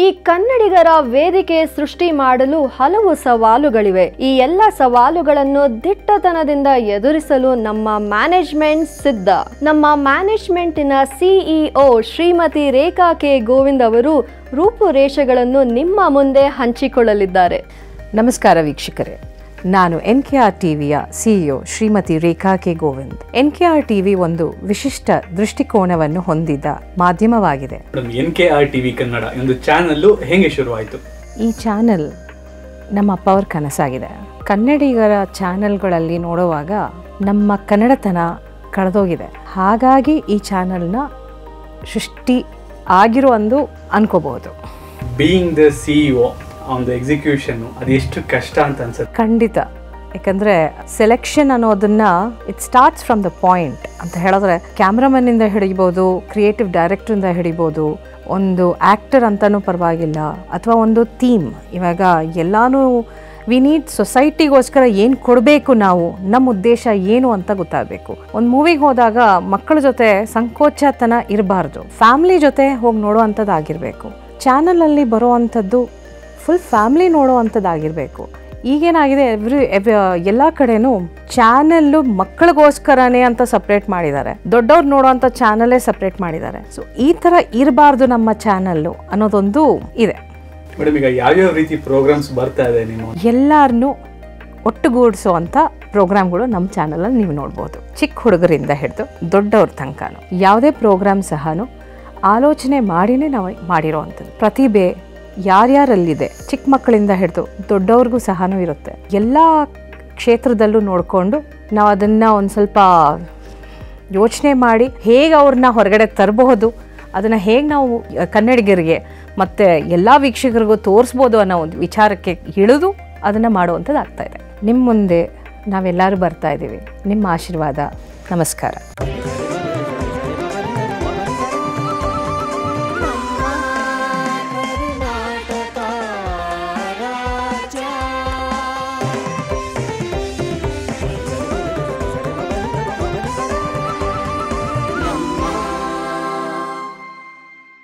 ಈ ಕನ್ನಡಿಗರ ವೇದಿಕೆ ಸೃಷ್ಟಿ ಮಾಡಲು ಹಲವು ಸವಾಲುಗಳಿವೆ. ಈ ಎಲ್ಲ ಸವಾಲುಗಳನ್ನು ದಿಟ್ಟತನದಿಂದ ಎದುರಿಸಲು ನಮ್ಮ ಮ್ಯಾನೇಜ್ಮೆಂಟ್ ಸಿದ್ಧ. ನಮ್ಮ ಮ್ಯಾನೇಜ್ಮೆಂಟಿನ ಸಿಇಒ ಶ್ರೀಮತಿ ರೇಖಾ ಕೆ ಗೋವಿಂದ್ ಅವರು ರೂಪುರೇಷೆಗಳನ್ನು ನಿಮ್ಮ ಮುಂದೆ ಹಂಚಿಕೊಳ್ಳಲಿದ್ದಾರೆ. ನಮಸ್ಕಾರ ವೀಕ್ಷಕರೇ, ನಾನು NKR ಟಿವಿಯ ಸಿಇಒ ಶ್ರೀಮತಿ ರೇಖಾ ಕೆ ಗೋವಿಂದ್. NKR ಟಿವಿ ಒಂದು ವಿಶಿಷ್ಟ ದೃಷ್ಟಿಕೋನವನ್ನು ಹೊಂದಿದ ಮಾಧ್ಯಮವಾಗಿದೆ. NKR ಟಿವಿ ಕನ್ನಡ ಒಂದು ಚಾನೆಲ್ ಹೇಗೆ ಶುರುವಾಯಿತು? ಈ ಚಾನೆಲ್ ನಮ್ಮ ಅಪ್ಪ ಅವರ ಕನಸಾಗಿದೆ. ಕನ್ನಡಿಗರ ಚಾನೆಲ್ಗಳಲ್ಲಿ ನೋಡುವಾಗ ನಮ್ಮ ಕನ್ನಡತನ ಕಳೆದೋಗಿದೆ. ಹಾಗಾಗಿ ಈ ಚಾನೆಲ್ನ ಸೃಷ್ಟಿ ಆಗಿರೋ ಒಂದು ಅನ್ಕೋಬಹುದು. ಬೀಯಿಂಗ್ ದ ಸಿಇಒ ಒಂದು ಎಕ್ಸಿಕ್ಯೂಷನ್ ಅದು ಎಷ್ಟು ಕಷ್ಟ ಅಂತ ಅನ್ಸುತ್ತೆ? ಖಂಡಿತ. ಯಾಕಂದರೆ ಸೆಲೆಕ್ಷನ್ ಅನ್ನೋದನ್ನ it starts from the point ಅಂತ ಹೇಳಿದ್ರೆ ಕ್ಯಾಮ್ರಾಮನ್ನಿಂದ ಹಿಡಿಬೋದು, ಕ್ರಿಯೇಟಿವ್ ಡೈರೆಕ್ಟ್ರಿಂದ ಹಿಡಿಬೋದು, ಒಂದು ಆ್ಯಕ್ಟರ್ ಅಂತಲೂ ಪರವಾಗಿಲ್ಲ, ಅಥವಾ ಒಂದು ಥೀಮ್. ಇವಾಗ ಎಲ್ಲನೂ ವಿ ನೀಡ್ ಸೊಸೈಟಿಗೋಸ್ಕರ ಏನು ಕೊಡಬೇಕು, ನಾವು ನಮ್ಮ ಉದ್ದೇಶ ಏನು ಅಂತ ಗೊತ್ತಾಗಬೇಕು. ಒಂದು ಮೂವಿಗೆ ಹೋದಾಗ ಮಕ್ಕಳ ಜೊತೆ ಸಂಕೋಚತನ ಇರಬಾರ್ದು, ಫ್ಯಾಮ್ಲಿ ಜೊತೆ ಹೋಗಿ ನೋಡೋ ಅಂಥದ್ದಾಗಿರಬೇಕು. ಚಾನಲಲ್ಲಿ ಬರೋ ಅಂಥದ್ದು ಫುಲ್ ಫ್ಯಾಮ್ಲಿ ನೋಡೋ ಅಂಥದ್ದಾಗಿರಬೇಕು. ಈಗೇನಾಗಿದೆ, ಎಲ್ಲ ಕಡೆನೂ ಚಾನೆಲ್ಲು ಮಕ್ಕಳಿಗೋಸ್ಕರನೇ ಅಂತ ಸಪ್ರೇಟ್ ಮಾಡಿದ್ದಾರೆ, ದೊಡ್ಡವ್ರು ನೋಡೋ ಅಂಥ ಚಾನಲೇ ಸಪ್ರೇಟ್ ಮಾಡಿದ್ದಾರೆ. ಸೊ ಈ ಥರ ಇರಬಾರ್ದು ನಮ್ಮ ಚಾನಲ್ಲು ಅನ್ನೋದೊಂದು ಇದೆ. ಮೇಡಮ್, ಈಗ ಯಾವ್ಯಾವ ರೀತಿ ಪ್ರೋಗ್ರಾಮ್ಸ್ ಬರ್ತಾ ಇದೆ? ನೀವು ಎಲ್ಲರನ್ನೂ ಒಟ್ಟುಗೂಡಿಸೋ ಅಂಥ ಪ್ರೋಗ್ರಾಮ್ಗಳು ನಮ್ಮ ಚಾನಲಲ್ಲಿ ನೀವು ನೋಡ್ಬೋದು. ಚಿಕ್ಕ ಹುಡುಗರಿಂದ ಹಿಡಿದು ದೊಡ್ಡವ್ರ ತನಕನೂ ಯಾವುದೇ ಪ್ರೋಗ್ರಾಮ್ ಸಹ ಆಲೋಚನೆ ಮಾಡಿನೇ ನಾವು ಮಾಡಿರೋ ಅಂಥದ್ದು. ಪ್ರತಿಭೆ ಯಾರ್ಯಾರಲ್ಲಿದೆ, ಚಿಕ್ಕ ಮಕ್ಕಳಿಂದ ಹಿಡಿದು ದೊಡ್ಡವ್ರಿಗೂ ಸಹ ಇರುತ್ತೆ. ಎಲ್ಲ ಕ್ಷೇತ್ರದಲ್ಲೂ ನೋಡಿಕೊಂಡು ನಾವು ಅದನ್ನು ಒಂದು ಸ್ವಲ್ಪ ಯೋಚನೆ ಮಾಡಿ ಹೇಗೆ ಅವ್ರನ್ನ ಹೊರಗಡೆ ತರಬಹುದು, ಅದನ್ನು ಹೇಗೆ ನಾವು ಕನ್ನಡಿಗರಿಗೆ ಮತ್ತು ಎಲ್ಲ ವೀಕ್ಷಕರಿಗೂ ತೋರಿಸ್ಬೋದು ಅನ್ನೋ ಒಂದು ವಿಚಾರಕ್ಕೆ ಇಳಿದು ಅದನ್ನು ಮಾಡುವಂಥದ್ದು ಆಗ್ತಾಯಿದೆ. ನಿಮ್ಮ ಮುಂದೆ ನಾವೆಲ್ಲರೂ ಬರ್ತಾ ಇದ್ದೀವಿ. ನಿಮ್ಮ ಆಶೀರ್ವಾದ. ನಮಸ್ಕಾರ.